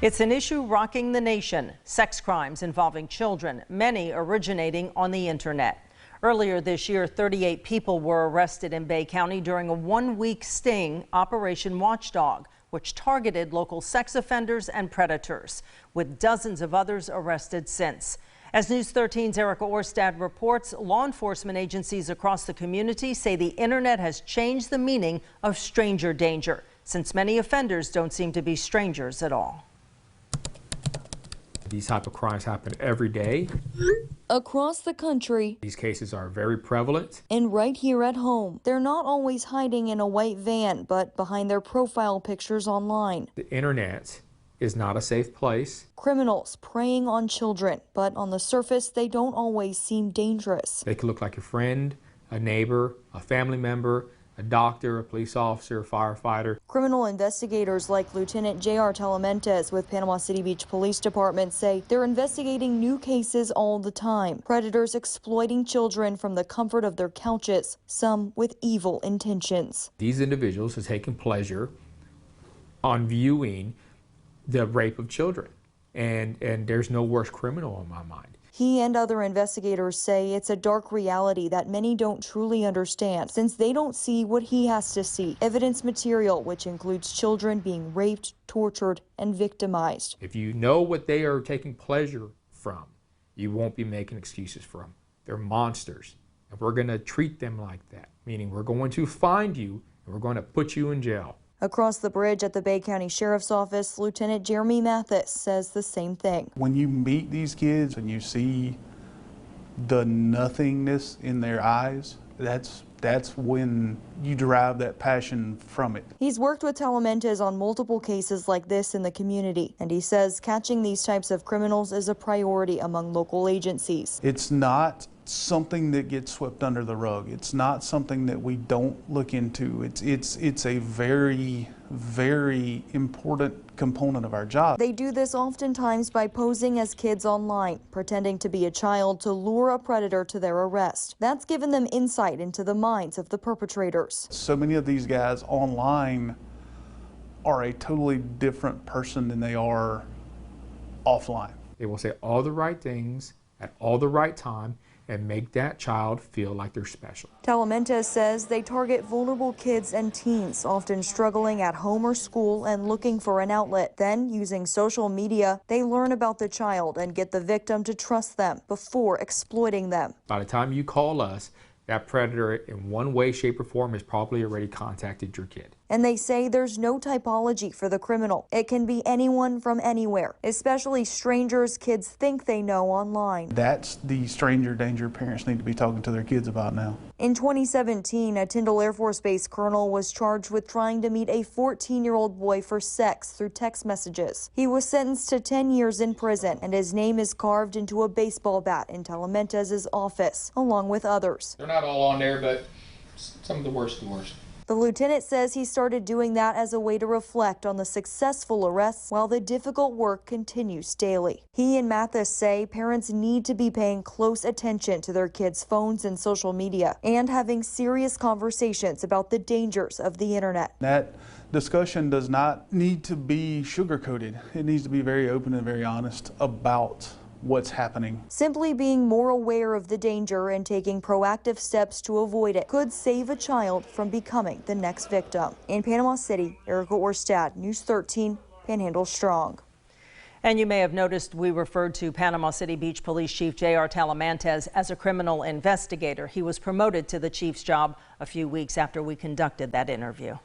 It's an issue rocking the nation. Sex crimes involving children, many originating on the internet. Earlier this year, 38 people were arrested in Bay County during a one-week sting, Operation Watchdog, which targeted local sex offenders and predators, with dozens of others arrested since. As News 13's Erica Orstad reports, law enforcement agencies across the community say the internet has changed the meaning of stranger danger, since many offenders don't seem to be strangers at all. These type of crimes happen every day. Across the country. These cases are very prevalent. And right here at home. They're not always hiding in a white van, but behind their profile pictures online. The internet is not a safe place. Criminals preying on children, but on the surface, they don't always seem dangerous. They could look like a friend, a neighbor, a family member, a doctor, a police officer, a firefighter. Criminal investigators like Lieutenant J.R. Talamantes with Panama City Beach Police Department say they're investigating new cases all the time. Predators exploiting children from the comfort of their couches, some with evil intentions. These individuals have taken pleasure on viewing the rape of children, and there's no worse criminal in my mind. He and other investigators say it's a dark reality that many don't truly understand, since they don't see what he has to see. Evidence material, which includes children being raped, tortured, and victimized. If you know what they are taking pleasure from, you won't be making excuses for them. They're monsters, and we're going to treat them like that, meaning we're going to find you and we're going to put you in jail. Across the bridge at the Bay County Sheriff's Office, Lieutenant Jeremy Mathis says the same thing. When you meet these kids and you see the nothingness in their eyes, that's when you derive that passion from it. He's worked with Talamantes on multiple cases like this in the community, and he says catching these types of criminals is a priority among local agencies. It's not something that gets swept under the rug. It's not something that we don't look into. It's a very, very important component of our job. They do this oftentimes by posing as kids online, pretending to be a child to lure a predator to their arrest. That's given them insight into the minds of the perpetrators. So many of these guys online are a totally different person than they are offline. They will say all the right things at all the right time and make that child feel like they're special. Talamantes says they target vulnerable kids and teens, often struggling at home or school and looking for an outlet. Then, using social media, they learn about the child and get the victim to trust them before exploiting them. By the time you call us, that predator in one way, shape, or form has probably already contacted your kid. And they say there's no typology for the criminal. It can be anyone from anywhere, especially strangers kids think they know online. That's the stranger danger parents need to be talking to their kids about now. In 2017, a Tyndall Air Force Base colonel was charged with trying to meet a 14-year-old boy for sex through text messages. He was sentenced to 10 years in prison, and his name is carved into a baseball bat in Talamantes' office, along with others. They're not all on there, but some of the worst. The lieutenant says he started doing that as a way to reflect on the successful arrests while the difficult work continues daily. He and Mathis say parents need to be paying close attention to their kids' phones and social media and having serious conversations about the dangers of the internet. That discussion does not need to be sugar-coated. It needs to be very open and very honest about what's happening. Simply being more aware of the danger and taking proactive steps to avoid it could save a child from becoming the next victim. In Panama City, Erica Orstad, News 13, Panhandle Strong. And you may have noticed we referred to Panama City Beach Police Chief J.R. Talamantes as a criminal investigator. He was promoted to the chief's job a few weeks after we conducted that interview.